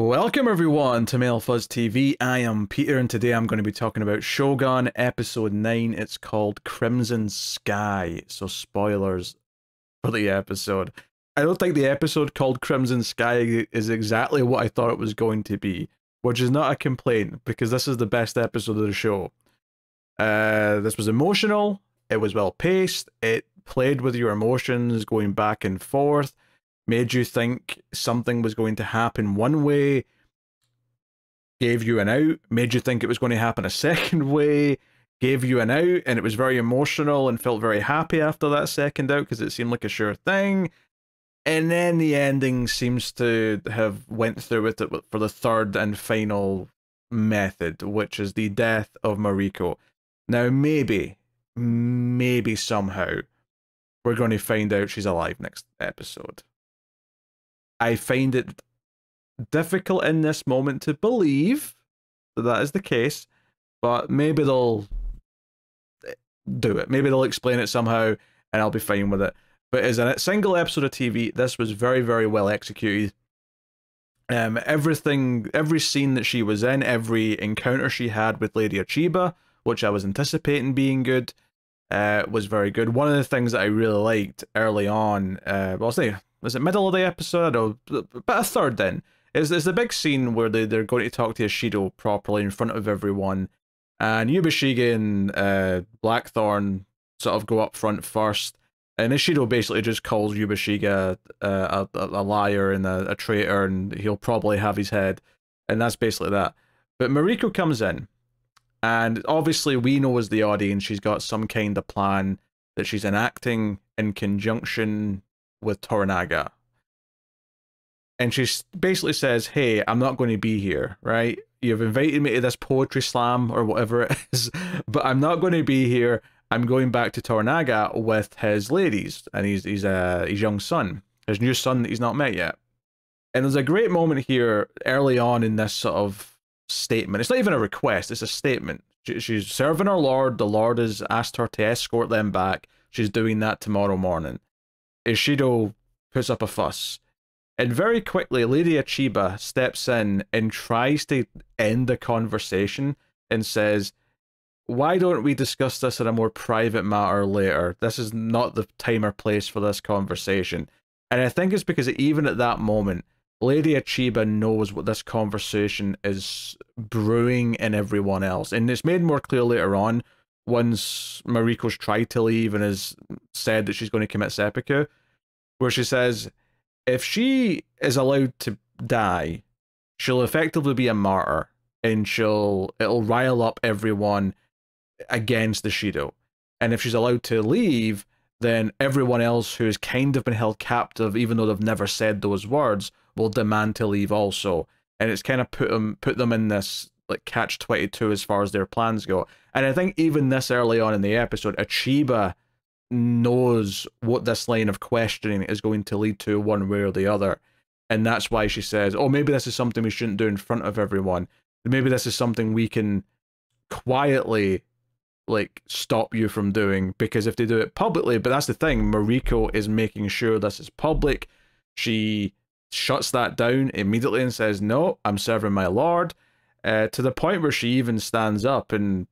Welcome everyone to Male Fuzz TV. I am Peter and today I'm going to be talking about Shogun episode 9. It's called Crimson Sky. So spoilers for the episode. I don't think the episode called Crimson Sky is exactly what I thought it was going to be, which is not a complaint because this is the best episode of the show. This was emotional, it was well paced, it played with your emotions going back and forth, made you think something was going to happen one way, gave you an out, made you think it was going to happen a second way, gave you an out, and it was very emotional and felt very happy after that second out because it seemed like a sure thing. And then the ending seems to have went through with it for the third and final method, which is the death of Mariko. Now maybe somehow we're going to find out she's alive next episode. I find it difficult in this moment to believe that is the case, but maybe they'll do it. Maybe they'll explain it somehow and I'll be fine with it. But as a single episode of TV, this was very, very well executed. Every scene that she was in, every encounter she had with Lady Achiba, which I was anticipating being good, was very good. One of the things that I really liked early on, well, I'll say, was it middle of the episode or about a third in, is the big scene where they're going to talk to Ishido properly in front of everyone, and Yubashige and Blackthorn sort of go up front first, and Ishido basically just calls Yubashige a liar and a traitor, and he'll probably have his head, and that's basically that. But Mariko comes in, and obviously we know as the audience she's got some kind of plan that she's enacting in conjunction with Toranaga. And she basically says, hey, I'm not going to be here, right? You've invited me to this poetry slam or whatever it is, but I'm not going to be here. I'm going back to Toranaga with his ladies and his young son, his new son that he's not met yet. And there's a great moment here early on in this sort of statement. It's not even a request, it's a statement. She's serving her lord. The lord has asked her to escort them back. She's doing that tomorrow morning. Ishido puts up a fuss. And very quickly, Lady Achiba steps in and tries to end the conversation and says, why don't we discuss this in a more private matter later? This is not the time or place for this conversation. And I think it's because even at that moment, Lady Achiba knows what this conversation is brewing in everyone else. And it's made more clear later on, once Mariko's tried to leave and has said that she's going to commit seppuku, where she says, if she is allowed to die, she'll effectively be a martyr, and it'll rile up everyone against the Shido. And if she's allowed to leave, then everyone else who's kind of been held captive, even though they've never said those words, will demand to leave also. And it's kind of put them in this like catch-22 as far as their plans go. And I think even this early on in the episode, Achiba knows what this line of questioning is going to lead to one way or the other. And that's why she says, oh, maybe this is something we shouldn't do in front of everyone. Maybe this is something we can quietly like stop you from doing, because if they do it publicly, but that's the thing, Mariko is making sure this is public. She shuts that down immediately and says, no, I'm serving my lord, to the point where she even stands up and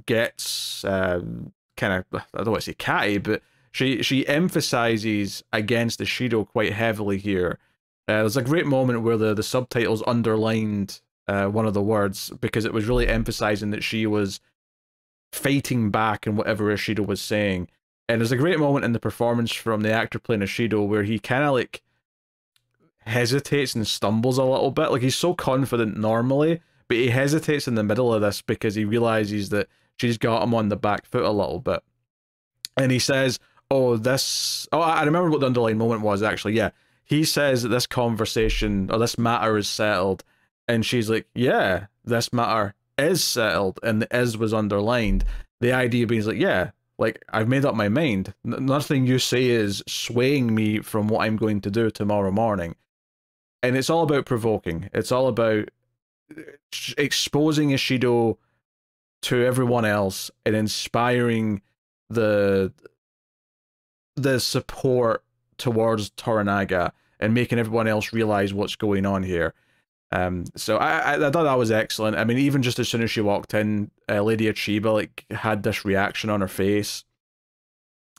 gets kind of, I don't want to say catty, but she emphasizes against the Shido quite heavily here. There's a great moment where the subtitles underlined one of the words, because it was really emphasizing that she was fighting back and whatever Ishido was saying. And there's a great moment in the performance from the actor playing Ishido where he kind of like hesitates and stumbles a little bit. Like, he's so confident normally, but he hesitates in the middle of this because he realizes that she's got him on the back foot a little bit. And he says, oh, I remember what the underlying moment was actually. Yeah, he says that this conversation or this matter is settled, and she's like, yeah, this matter is settled, and the is was underlined. The idea being like, yeah, like, I've made up my mind. Nothing you say is swaying me from what I'm going to do tomorrow morning. And it's all about provoking. It's all about exposing Ishido to everyone else and inspiring the support towards Toranaga and making everyone else realize what's going on here. So I thought that was excellent. I mean, even just as soon as she walked in, Lady Achiba like had this reaction on her face,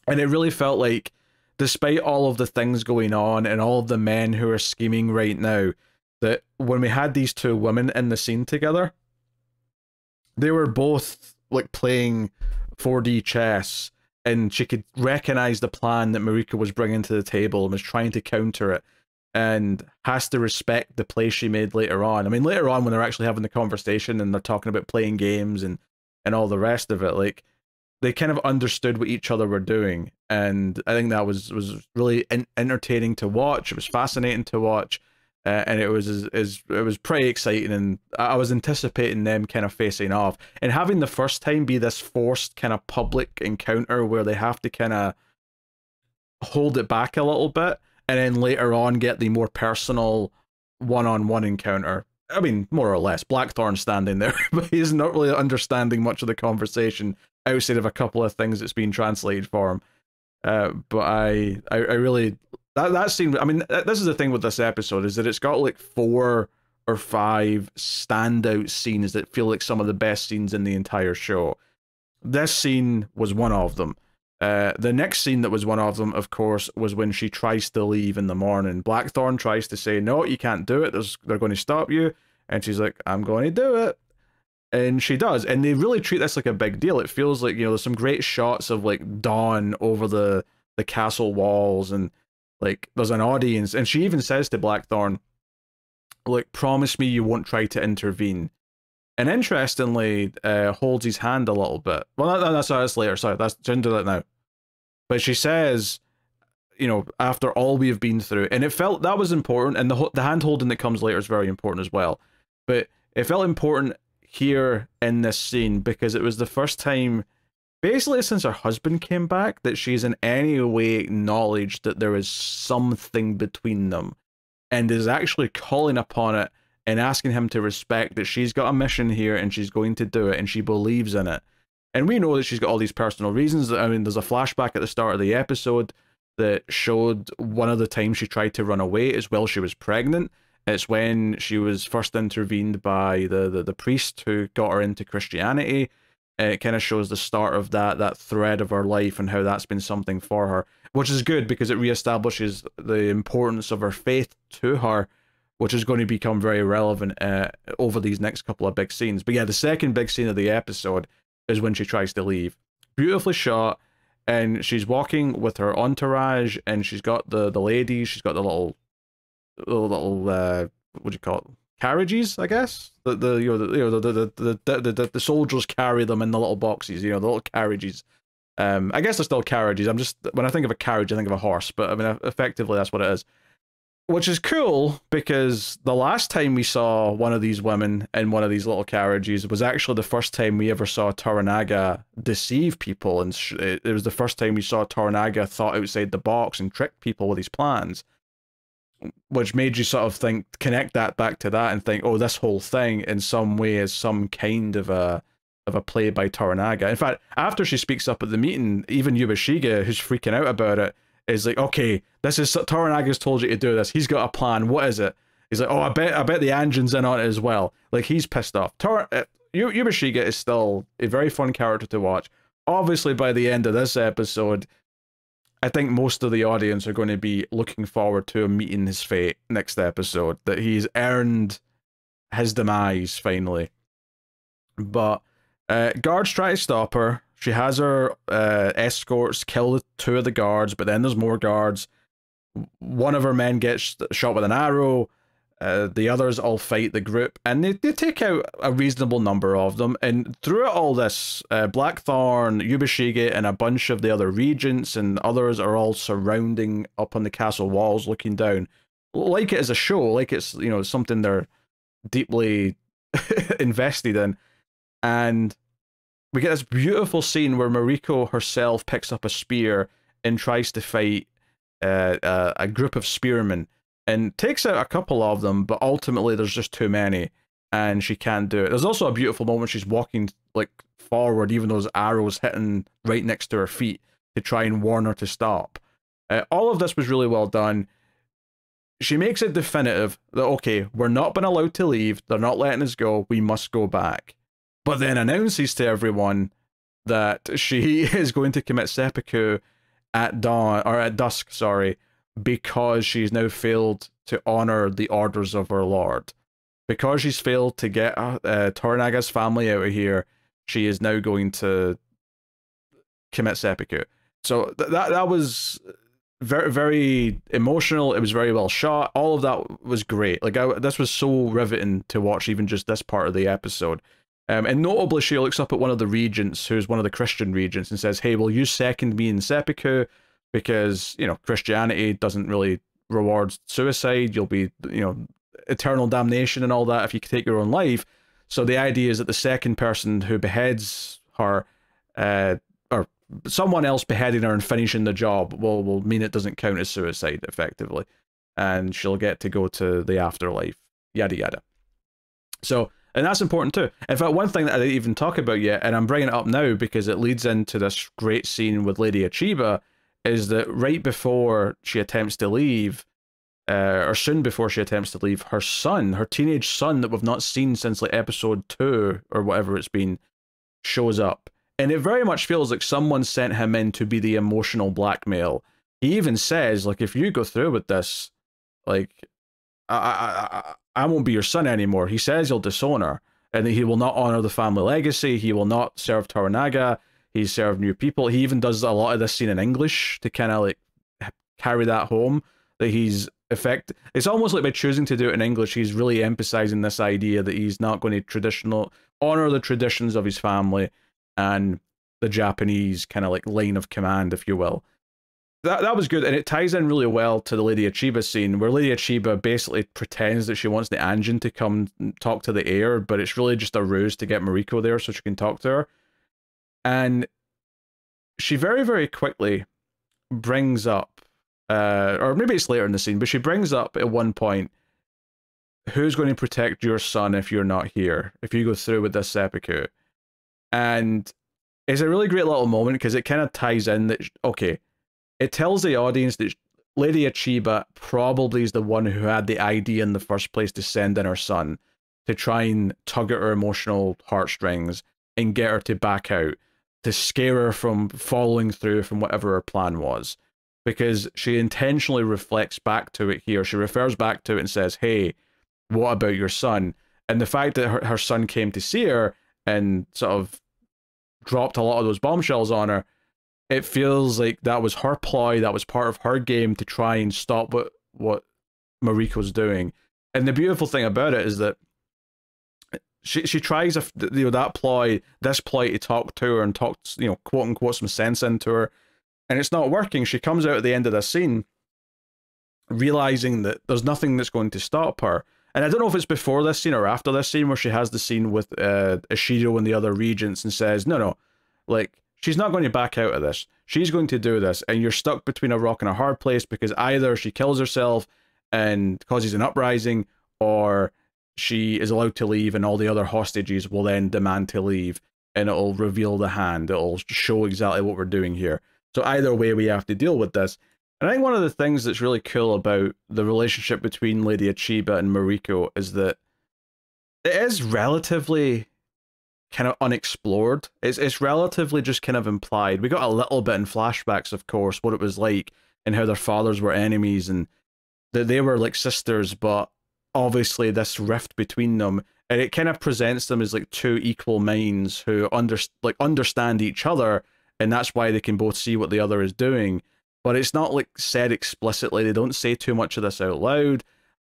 and it really felt like, despite all of the things going on and all of the men who are scheming right now, that when we had these two women in the scene together, they were both like playing 4D chess, and she could recognize the plan that Mariko was bringing to the table and was trying to counter it, and has to respect the play she made later on. I mean, later on when they're actually having the conversation and they're talking about playing games and all the rest of it, like, they kind of understood what each other were doing, and I think that was really entertaining to watch. It was fascinating to watch, and it was pretty exciting, and I was anticipating them kind of facing off, and having the first time be this forced kind of public encounter where they have to kind of hold it back a little bit, and then later on get the more personal one-on-one encounter. I mean, more or less, Blackthorn standing there, but he's not really understanding much of the conversation outside of a couple of things that's been translated for him. But I really, that scene, I mean, this is the thing with this episode, is that it's got like 4 or 5 standout scenes that feel like some of the best scenes in the entire show. This scene was one of them. The next scene that was one of them, of course, was when she tries to leave in the morning. Blackthorn tries to say, no, you can't do it. They're going to stop you. And she's like, I'm going to do it. And she does. And they really treat this like a big deal. It feels like, you know, there's some great shots of like dawn over the castle walls, and like there's an audience. And she even says to Blackthorn, like, promise me you won't try to intervene. And interestingly, holds his hand a little bit. Well, that's later. Sorry, she didn't do that now. But she says, you know, after all we have been through, and it felt that was important, and the hand holding that comes later is very important as well. But it felt important here in this scene because it was the first time, basically since her husband came back, that she's in any way acknowledged that there is something between them, and is actually calling upon it and asking him to respect that she's got a mission here and she's going to do it and she believes in it. And we know that she's got all these personal reasons. I mean, there's a flashback at the start of the episode that showed one of the times she tried to run away as well. She was pregnant. It's when she was first intervened by the priest who got her into Christianity. It kind of shows the start of that thread of her life and how that's been something for her, which is good because it reestablishes the importance of her faith to her, which is going to become very relevant over these next couple of big scenes. But yeah, the second big scene of the episode is when she tries to leave. Beautifully shot, and she's walking with her entourage, and she's got the ladies, she's got the little what do you call it? Carriages, I guess. The soldiers carry them in the little boxes, you know, the little carriages. I guess they're still carriages. I'm just, when I think of a carriage, I think of a horse, but I mean, effectively that's what it is. Which is cool because the last time we saw one of these women in one of these little carriages was actually the first time we ever saw Toranaga deceive people, and it was the first time we saw Toranaga thought outside the box and trick people with his plans, which made you sort of connect that back to that and think, oh, this whole thing in some way is some kind of a play by Toranaga. In fact, after she speaks up at the meeting, even Yubashiga, who's freaking out about it, is like, okay, this is Toranaga's told you to do this. He's got a plan. What is it? He's like, oh, I bet the Anjin's in on it as well. Like, he's pissed off. Yubashiga is still a very fun character to watch. Obviously, by the end of this episode, I think most of the audience are going to be looking forward to him meeting his fate next episode, that he's earned his demise finally. But guards try to stop her. She has her escorts kill the 2 of the guards, but then there's more guards. One of her men gets shot with an arrow. The others all fight the group, and they take out a reasonable number of them. And throughout all this, Blackthorn, Yubashiga, and a bunch of the other regents and others are all surrounding up on the castle walls, looking down, like it is a show, like it's, you know, something they're deeply invested in. And we get this beautiful scene where Mariko herself picks up a spear and tries to fight a group of spearmen, and takes out a couple of them, but ultimately there's just too many, and she can't do it. There's also a beautiful moment she's walking like forward, even those arrows hitting right next to her feet, to try and warn her to stop. All of this was really well done. she makes it definitive that, okay, we're not been allowed to leave, they're not letting us go, we must go back. But then announces to everyone that she is going to commit seppuku at dawn, or at dusk, sorry, because she's now failed to honor the orders of her lord. Because she's failed to get Toranaga's family out of here, she is now going to commit seppuku. So that was very, very emotional. It was very well shot. All of that was great. Like, this was so riveting to watch, even just this part of the episode. And notably, she looks up at one of the regents, who's one of the Christian regents, and says, hey, will you second me in seppuku? Because, you know, Christianity doesn't really reward suicide. You'll be, you know, eternal damnation and all that if you take your own life. So the idea is that the second person who beheads her, or someone else beheading her and finishing the job, will mean it doesn't count as suicide, effectively. And she'll get to go to the afterlife, yada yada. So, and that's important too. In fact, one thing that I didn't even talk about yet, and I'm bringing it up now because it leads into this great scene with Lady Achiba, is that right before she attempts to leave, or soon before she attempts to leave, her son, her teenage son that we've not seen since like episode 2 or whatever it's been, shows up. And it very much feels like someone sent him in to be the emotional blackmail. He even says, like, if you go through with this, like, I won't be your son anymore. He says he'll disown her, and that he will not honor the family legacy. He will not serve Toranaga. He served new people. He even does a lot of this scene in English to kind of like carry that home, that he's it's almost like by choosing to do it in English, he's really emphasizing this idea that he's not going to honor the traditions of his family and the Japanese kind of like line of command, if you will. That was good, and it ties in really well to the Lady Achiba scene, where Lady Achiba basically pretends that she wants the Anjin to come talk to the heir, but it's really just a ruse to get Mariko there so she can talk to her. And she very, very quickly brings up, or maybe it's later in the scene, but she brings up at one point, who's going to protect your son if you're not here, if you go through with this seppuku? And it's a really great little moment because it kind of ties in that, okay, it tells the audience that Lady Achiba probably is the one who had the idea in the first place to send in her son, to try and tug at her emotional heartstrings and get her to back out, to scare her from following through from whatever her plan was. Because she intentionally reflects back to it here. She refers back to it and says, hey, what about your son? And the fact that her son came to see her and sort of dropped a lot of those bombshells on her, it feels like that was her ploy, that was part of her game to try and stop what Mariko's doing. And the beautiful thing about it is that she tries that ploy, this ploy to talk to her and talk, you know, quote unquote, some sense into her, and it's not working. She comes out at the end of this scene realizing that there's nothing that's going to stop her. And I don't know if it's before this scene or after this scene where she has the scene with Ishiro and the other regents and says, no, like, she's not going to back out of this. She's going to do this, and you're stuck between a rock and a hard place because either she kills herself and causes an uprising, or she is allowed to leave and all the other hostages will then demand to leave, and it'll reveal the hand. It'll show exactly what we're doing here. So either way, we have to deal with this. And I think one of the things that's really cool about the relationship between Lady Achiba and Mariko is that it is relatively kind of unexplored. It's relatively just kind of implied. We got a little bit in flashbacks, of course, what it was like and how their fathers were enemies and that they were like sisters, but obviously this rift between them, and it kind of presents them as like two equal minds who understand each other, and that's why they can both see what the other is doing. But it's not like said explicitly. They don't say too much of this out loud.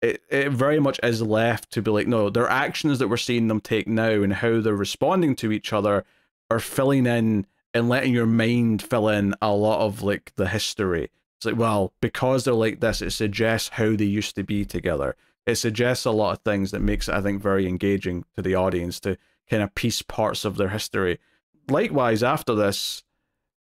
It very much is left to be like, no, their actions that we're seeing them take now and how they're responding to each other are filling in and letting your mind fill in a lot of like the history. It's like, well, because they're like this, it suggests how they used to be together. It suggests a lot of things that makes it, I think, very engaging to the audience to kind of piece parts of their history. Likewise, after this,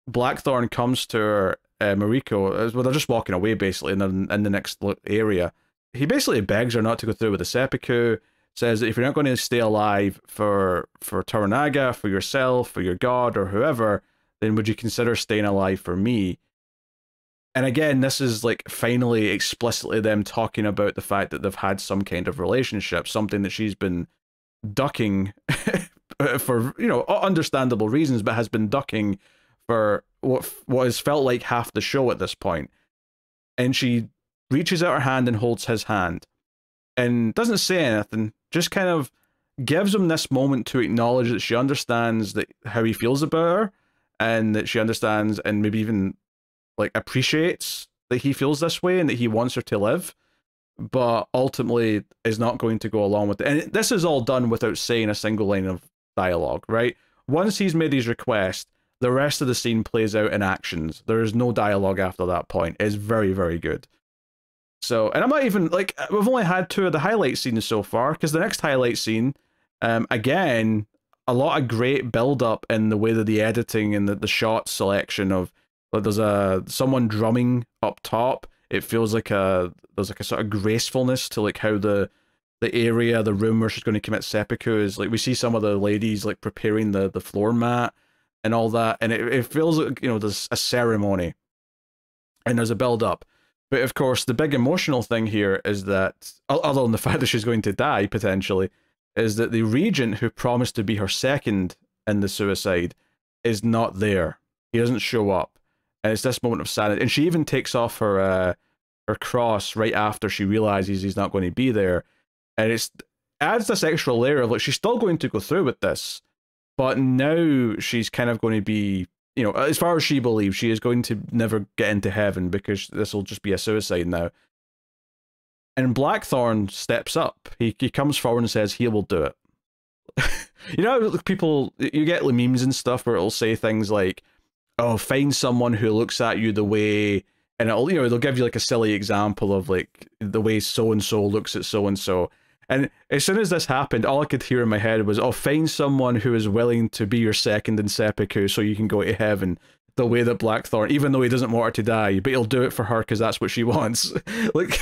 Blackthorn comes to her, Mariko, well, they're just walking away basically in the next area. He basically begs her not to go through with the seppuku, says that if you're not going to stay alive for Toranaga, for yourself, for your god, or whoever, then would you consider staying alive for me? And again, this is like finally explicitly them talking about the fact that they've had some kind of relationship, something that she's been ducking for, you know, understandable reasons, but has been ducking for what has felt like half the show at this point. And she reaches out her hand and holds his hand and doesn't say anything, just kind of gives him this moment to acknowledge that she understands that how he feels about her, and that she understands and maybe even like appreciates that he feels this way and that he wants her to live, but ultimately is not going to go along with it. And this is all done without saying a single line of dialogue, right? Once he's made his request, the rest of the scene plays out in actions. There is no dialogue after that point. It's very, very good. So, and I'm not even, like, we've only had 2 of the highlight scenes so far, because the next highlight scene, again, a lot of great build-up in the way that the editing and the shot selection of, like, there's someone drumming up top. It feels like there's like a sort of gracefulness to like how the area, the room where she's going to commit seppuku is, like, we see some of the ladies like preparing the floor mat and all that, and it feels like, you know, there's a ceremony and there's a build-up. But of course, the big emotional thing here is that, other than the fact that she's going to die, potentially, is that the regent who promised to be her second in the suicide is not there. He doesn't show up. And it's this moment of sadness. And she even takes off her cross right after she realizes he's not going to be there. And it adds this extra layer of, like, she's still going to go through with this, but now she's kind of going to be, you know, as far as she believes, she is going to never get into heaven because this will just be a suicide now. And Blackthorn steps up. He comes forward and says he will do it. You know, people, you get memes and stuff where it'll say things like, oh, find someone who looks at you the way, and it'll, you know, they'll give you like a silly example of like the way so-and-so looks at so-and-so. And as soon as this happened, all I could hear in my head was, oh, find someone who is willing to be your second in seppuku so you can go to heaven, the way that Blackthorn, even though he doesn't want her to die, but he'll do it for her because that's what she wants. Like,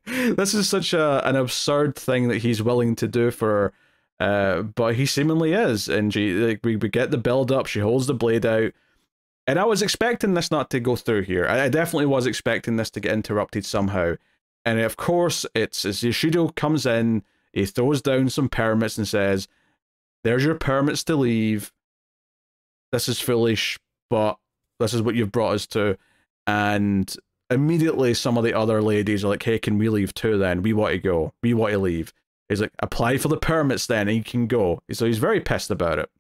this is such an absurd thing that he's willing to do for her, but he seemingly is. And we get the build up, she holds the blade out, and I was expecting this not to go through here. I definitely was expecting this to get interrupted somehow. And of course, it's as Yoshido comes in, he throws down some permits and says, there's your permits to leave. This is foolish, but this is what you've brought us to. And immediately some of the other ladies are like, hey, can we leave too then? We want to go. We want to leave. He's like, apply for the permits then and you can go. So he's very pissed about it.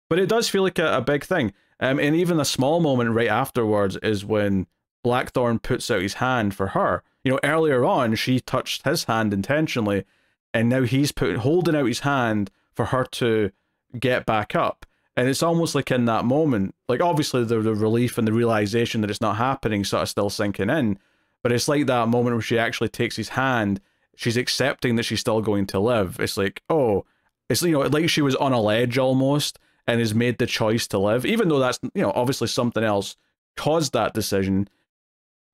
But it does feel like a big thing. And even a small moment right afterwards is when Blackthorn puts out his hand for her. You know, earlier on, she touched his hand intentionally, and now he's holding out his hand for her to get back up. And it's almost like in that moment, like obviously the relief and the realization that it's not happening sort of still sinking in, but it's like that moment where she actually takes his hand, she's accepting that she's still going to live. It's like, oh, it's, you know, like she was on a ledge almost and has made the choice to live, even though that's, you know, obviously something else caused that decision.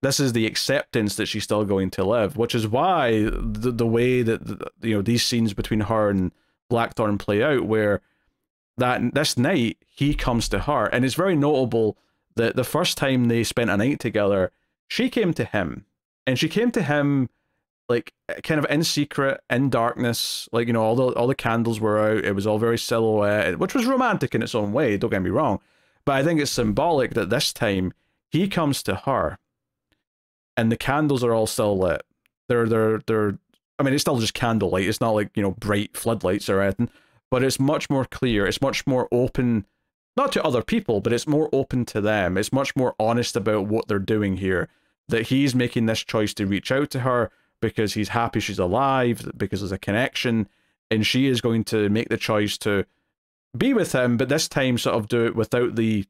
This is the acceptance that she's still going to live, which is why the way that, you know, these scenes between her and Blackthorn play out, where this night he comes to her, and it's very notable that the first time they spent a night together, she came to him, and she came to him like kind of in secret, in darkness, like, you know, all the candles were out, it was all very silhouette, which was romantic in its own way, don't get me wrong, but I think it's symbolic that this time he comes to her. And the candles are all still lit. They're I mean, it's still just candlelight. It's not like, you know, bright floodlights or anything, but it's much more clear. It's much more open, not to other people, but it's more open to them. It's much more honest about what they're doing here, that he's making this choice to reach out to her because he's happy she's alive, because there's a connection, and she is going to make the choice to be with him, but this time sort of do it without the,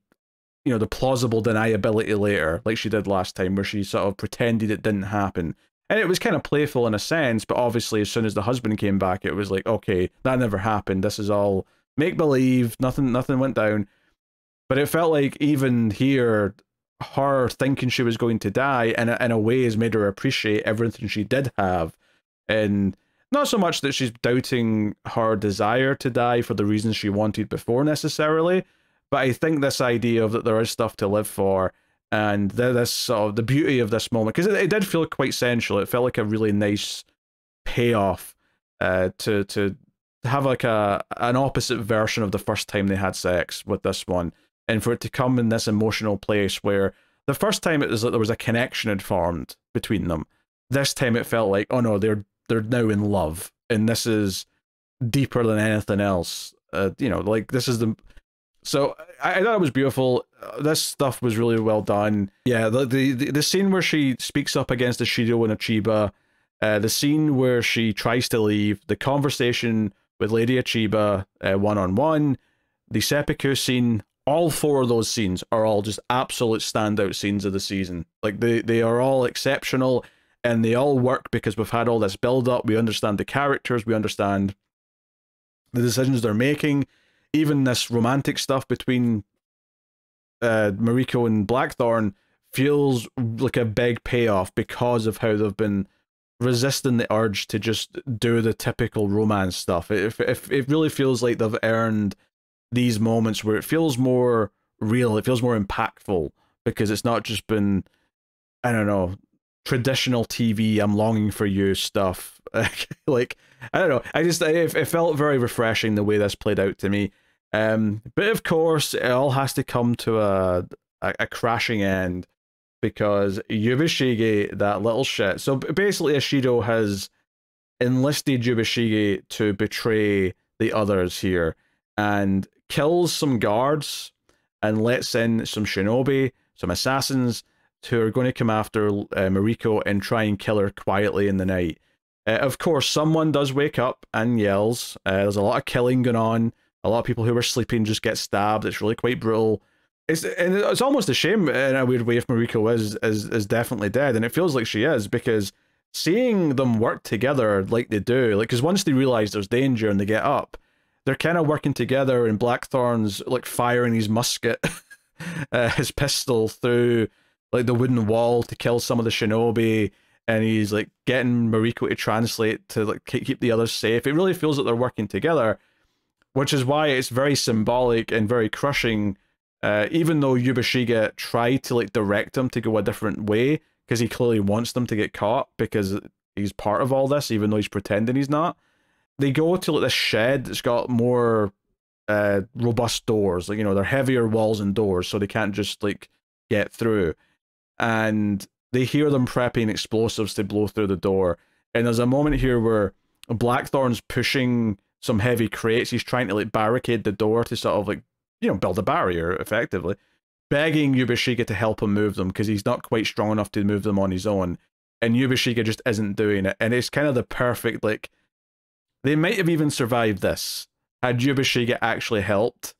you know, the plausible deniability later, like she did last time, where she sort of pretended it didn't happen. And it was kind of playful in a sense, but obviously as soon as the husband came back, it was like, okay, that never happened. This is all make-believe, nothing went down. But it felt like even here, her thinking she was going to die, and in a way has made her appreciate everything she did have. And not so much that she's doubting her desire to die for the reasons she wanted before necessarily, but I think this idea of that there is stuff to live for, And this sort of the beauty of this moment, because it did feel quite sensual. It felt like a really nice payoff to have like an opposite version of the first time they had sex with this one, and for it to come in this emotional place where the first time it was like there was a connection had formed between them. This time it felt like, oh no, they're now in love, and this is deeper than anything else. Like this is the. So I thought it was beautiful. This stuff was really well done. Yeah, the scene where she speaks up against Ishido and Achiba, the scene where she tries to leave, the conversation with Lady Achiba one-on-one, the seppuku scene, all four of those scenes are all just absolute standout scenes of the season. Like they are all exceptional, and they all work because we've had all this build-up, we understand the characters, we understand the decisions they're making. Even this romantic stuff between Mariko and Blackthorn feels like a big payoff because of how they've been resisting the urge to just do the typical romance stuff. It really feels like they've earned these moments where it feels more real, it feels more impactful, because it's not just been, I don't know, traditional TV, I'm longing for you stuff. Like, I don't know, it felt very refreshing the way this played out to me. But of course, it all has to come to a crashing end, because Yubishige, that little shit. So basically, Ishido has enlisted Yubishige to betray the others here, and kills some guards, and lets in some shinobi, some assassins, who are going to come after Mariko and try and kill her quietly in the night. Of course, someone does wake up and yells. There's a lot of killing going on. A lot of people who were sleeping just get stabbed. It's really quite brutal. It's almost a shame in a weird way if Mariko is definitely dead, and it feels like she is, because seeing them work together like they do, like, because once they realize there's danger and they get up, they're kind of working together, and Blackthorn's like firing his musket, his pistol through like the wooden wall to kill some of the shinobi, and he's like getting Mariko to translate to like keep the others safe. It really feels like they're working together, which is why it's very symbolic and very crushing. Even though Yubishige tried to like direct him to go a different way, because he clearly wants them to get caught because he's part of all this, even though he's pretending he's not. They go to like this shed that's got more robust doors, like, they're heavier walls and doors, so they can't just like get through. And they hear them prepping explosives to blow through the door. And there's a moment here where Blackthorn's pushing some heavy crates. He's trying to like barricade the door to sort of like, build a barrier effectively, begging Yubishige to help him move them because he's not quite strong enough to move them on his own. And Yubishige just isn't doing it. And it's kind of the perfect, like, they might have even survived this had Yubishige actually helped.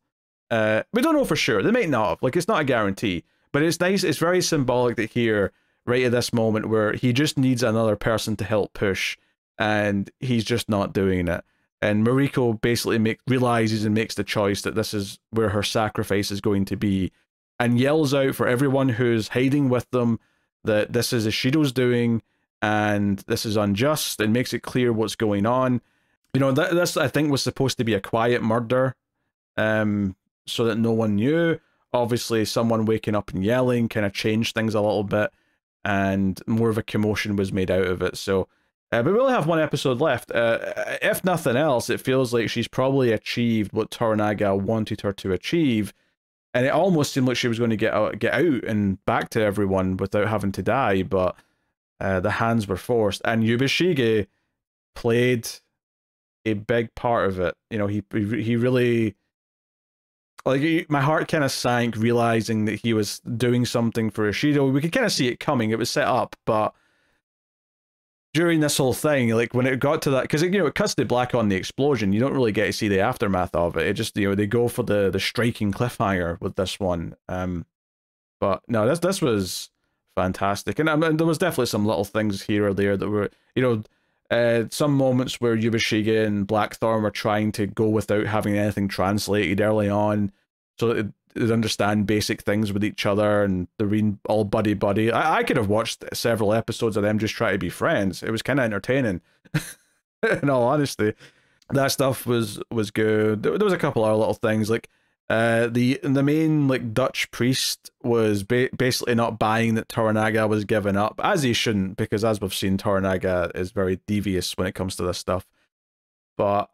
We don't know for sure. They might not have. Like, it's not a guarantee. But it's nice. It's very symbolic that here, right at this moment, where he just needs another person to help push, and he's just not doing it. And Mariko basically realizes and makes the choice that this is where her sacrifice is going to be, and yells out for everyone who's hiding with them that this is Ishido's doing, and this is unjust, and makes it clear what's going on. This, I think, was supposed to be a quiet murder, so that no one knew. Obviously, someone waking up and yelling kind of changed things a little bit, and more of a commotion was made out of it. So, but we only have one episode left. If nothing else, it feels like she's probably achieved what Toranaga wanted her to achieve, and it almost seemed like she was going to get out and back to everyone without having to die, but the hands were forced, and Yubishige played a big part of it. He really, like, my heart kind of sank realizing that he was doing something for Ishido. We could kind of see it coming. It was set up, but during this whole thing, like, when it got to that, because it cuts to black on the explosion, you don't really get to see the aftermath of it. It just, they go for the striking cliffhanger with this one. But no, this was fantastic, and there was definitely some little things here or there that were, some moments where Yubishige and Blackthorn were trying to go without having anything translated early on, so that they'd understand basic things with each other, and they're being all buddy-buddy. I could have watched several episodes of them just try to be friends. It was kind of entertaining, in all honesty. That stuff was good. There was a couple other little things, like The main like Dutch priest was basically not buying that Toranaga was given up, as he shouldn't, because as we've seen, Toranaga is very devious when it comes to this stuff. But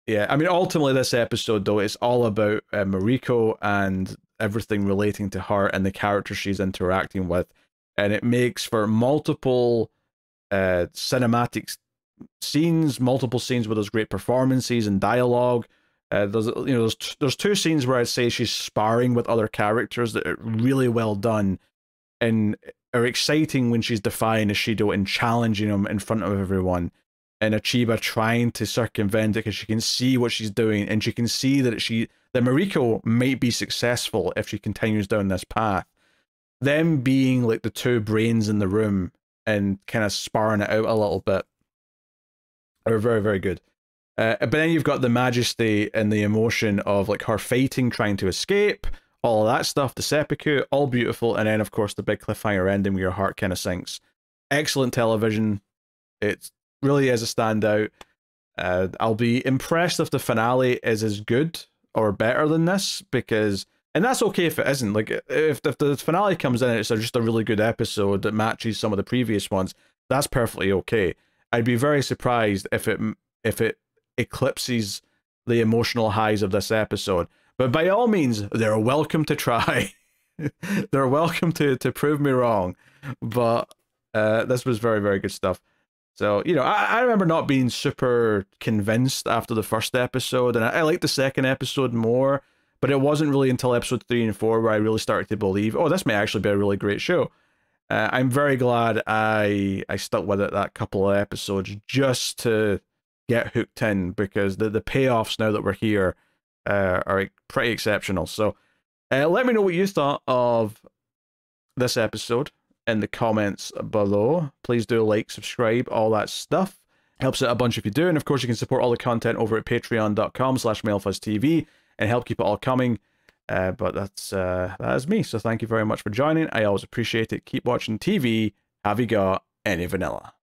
yeah, I mean, ultimately, this episode though, it's all about Mariko and everything relating to her and the characters she's interacting with, and it makes for multiple cinematic scenes, multiple scenes with those great performances and dialogue. There's two scenes where I'd say she's sparring with other characters that are really well done and are exciting when she's defying Ishido and challenging him in front of everyone. And Achiba trying to circumvent it because she can see what she's doing, and she can see that that Mariko might be successful if she continues down this path. Them being like the two brains in the room and kind of sparring it out a little bit are very, very good. But then you've got the majesty and the emotion of like her fighting, trying to escape, all of that stuff, the seppuku, all beautiful. And then, of course, the big cliffhanger ending where your heart kind of sinks. Excellent television. It really is a standout. I'll be impressed if the finale is as good or better than this, because, and that's okay if it isn't. Like, if the finale comes in and it's just a really good episode that matches some of the previous ones, that's perfectly okay. I'd be very surprised if it eclipses the emotional highs of this episode. But by all means, they're welcome to try. They're welcome to prove me wrong. But this was very, very good stuff. So, you know, I remember not being super convinced after the first episode, and I liked the second episode more, but it wasn't really until episode 3 and 4 where I really started to believe, oh, this may actually be a really great show. I'm very glad I stuck with it that couple of episodes just to get hooked in, because the payoffs now that we're here are pretty exceptional. So let me know what you thought of this episode in the comments below. Please do like, subscribe, all that stuff. Helps out a bunch if you do. And of course, you can support all the content over at patreon.com/MailFuzzTV and help keep it all coming. But that is me. So thank you very much for joining. I always appreciate it. Keep watching TV. Have you got any vanilla?